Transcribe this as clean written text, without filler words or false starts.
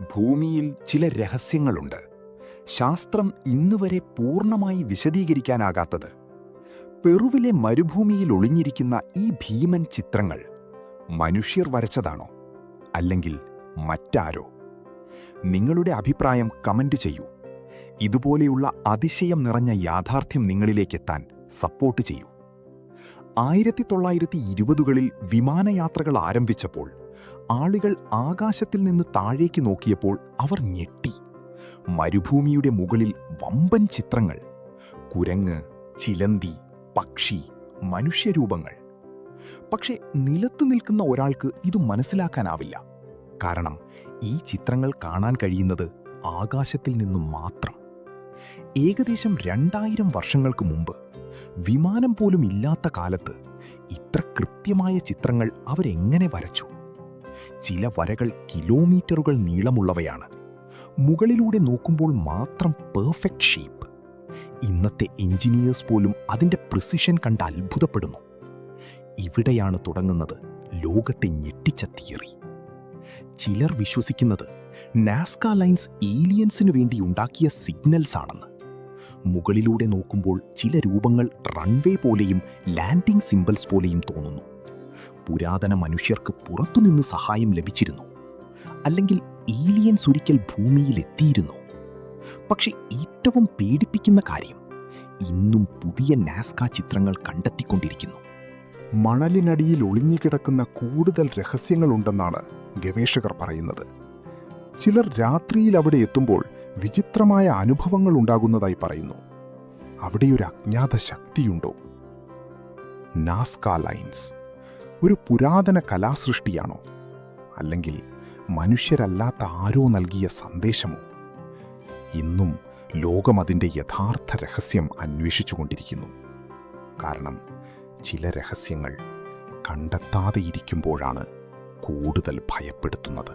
ഭൂമിയിൽ ചില രഹസ്യങ്ങളുണ്ട്, ശാസ്ത്രം ഇന്നുവരെ പൂർണ്ണമായി വിശദീകരിക്കാനാകാത്തത്. പെറുവിലെ മരുഭൂമിയിൽ ഒളിഞ്ഞിരിക്കുന്ന ഈ ഭീമൻ ചിത്രങ്ങൾ മനുഷ്യർ വരച്ചതാണോ, അല്ലെങ്കിൽ മറ്റാരോ? നിങ്ങളുടെ അഭിപ്രായം കമന്റ് ചെയ്യൂ. ഇതുപോലെയുള്ള അതിശയം നിറഞ്ഞ യാഥാർത്ഥ്യം നിങ്ങളിലേക്കെത്താൻ സപ്പോർട്ട് ചെയ്യൂ. 1920കളിൽ വിമാനയാത്രകൾ ആരംഭിച്ചപ്പോൾ ആളുകൾ ആകാശത്തിൽ നിന്ന് താഴേക്ക് നോക്കിയപ്പോൾ അവർ ഞെട്ടി. മരുഭൂമിയുടെ മുകളിൽ വമ്പൻ ചിത്രങ്ങൾ, കുരങ്ങ്, ചിലന്തി, പക്ഷി, മനുഷ്യരൂപങ്ങൾ. പക്ഷേ നിലത്ത് നിൽക്കുന്ന ഒരാൾക്ക് ഇത് മനസ്സിലാക്കാനാവില്ല. കാരണം ഈ ചിത്രങ്ങൾ കാണാൻ കഴിയുന്നത് ആകാശത്തിൽ നിന്നും മാത്രം. ഏകദേശം 2000 വർഷങ്ങൾക്ക് മുമ്പ്, വിമാനം പോലും ഇല്ലാത്ത കാലത്ത് ഇത്ര കൃത്യമായ ചിത്രങ്ങൾ അവരെങ്ങനെ വരച്ചു? ചില വരകൾ കിലോമീറ്ററുകൾ നീളമുള്ളവയാണ്. മുകളിലൂടെ നോക്കുമ്പോൾ മാത്രം പെർഫെക്റ്റ് ഷേപ്പ്. ഇന്നത്തെ എഞ്ചിനീയേഴ്സ് പോലും അതിൻ്റെ പ്രിസിഷൻ കണ്ട് അത്ഭുതപ്പെടുന്നു. ഇവിടെയാണ് തുടങ്ങുന്നത് ലോകത്തെ ഞെട്ടിച്ച തിയറി. ചിലർ വിശ്വസിക്കുന്നത് നാസ്ക ലൈൻസ് ഏലിയൻസിനു വേണ്ടി ഉണ്ടാക്കിയ സിഗ്നൽസ് ആണെന്ന്. മുകളിലൂടെ നോക്കുമ്പോൾ ചില രൂപങ്ങൾ റൺവേ പോലെയും ലാൻഡിംഗ് സിംബൽസ് പോലെയും തോന്നുന്നു. പുരാതന മനുഷ്യർക്ക് പുറത്തുനിന്ന് സഹായം ലഭിച്ചിരുന്നു, അല്ലെങ്കിൽ ഏലിയൻസ് ഒരിക്കൽ ഭൂമിയിലെത്തിയിരുന്നു. പക്ഷെ ഏറ്റവും പേടിപ്പിക്കുന്ന കാര്യം, ഇന്നും പുതിയ നാസ്ക ചിത്രങ്ങൾ കണ്ടെത്തിക്കൊണ്ടിരിക്കുന്നു. മണലിനടിയിൽ ഒളിഞ്ഞുകിടക്കുന്ന കൂടുതൽ രഹസ്യങ്ങളുണ്ടെന്നാണ് ഗവേഷകർ പറയുന്നത്. ചിലർ രാത്രിയിൽ അവിടെ എത്തുമ്പോൾ വിചിത്രമായ അനുഭവങ്ങൾ ഉണ്ടാകുന്നതായി പറയുന്നു. അവിടെയൊരു അജ്ഞാത ശക്തിയുണ്ടോ? നാസ്ക ലൈൻസ് ഒരു പുരാതന കലാസൃഷ്ടിയാണോ, അല്ലെങ്കിൽ മനുഷ്യരല്ലാത്ത ആരോ നൽകിയ സന്ദേശമോ? ഇന്നും ലോകം അതിൻ്റെ യഥാർത്ഥ രഹസ്യം അന്വേഷിച്ചുകൊണ്ടിരിക്കുന്നു. കാരണം ചില രഹസ്യങ്ങൾ കണ്ടെത്താതെ ഇരിക്കുമ്പോഴാണ് കൂടുതൽ ഭയപ്പെടുത്തുന്നത്.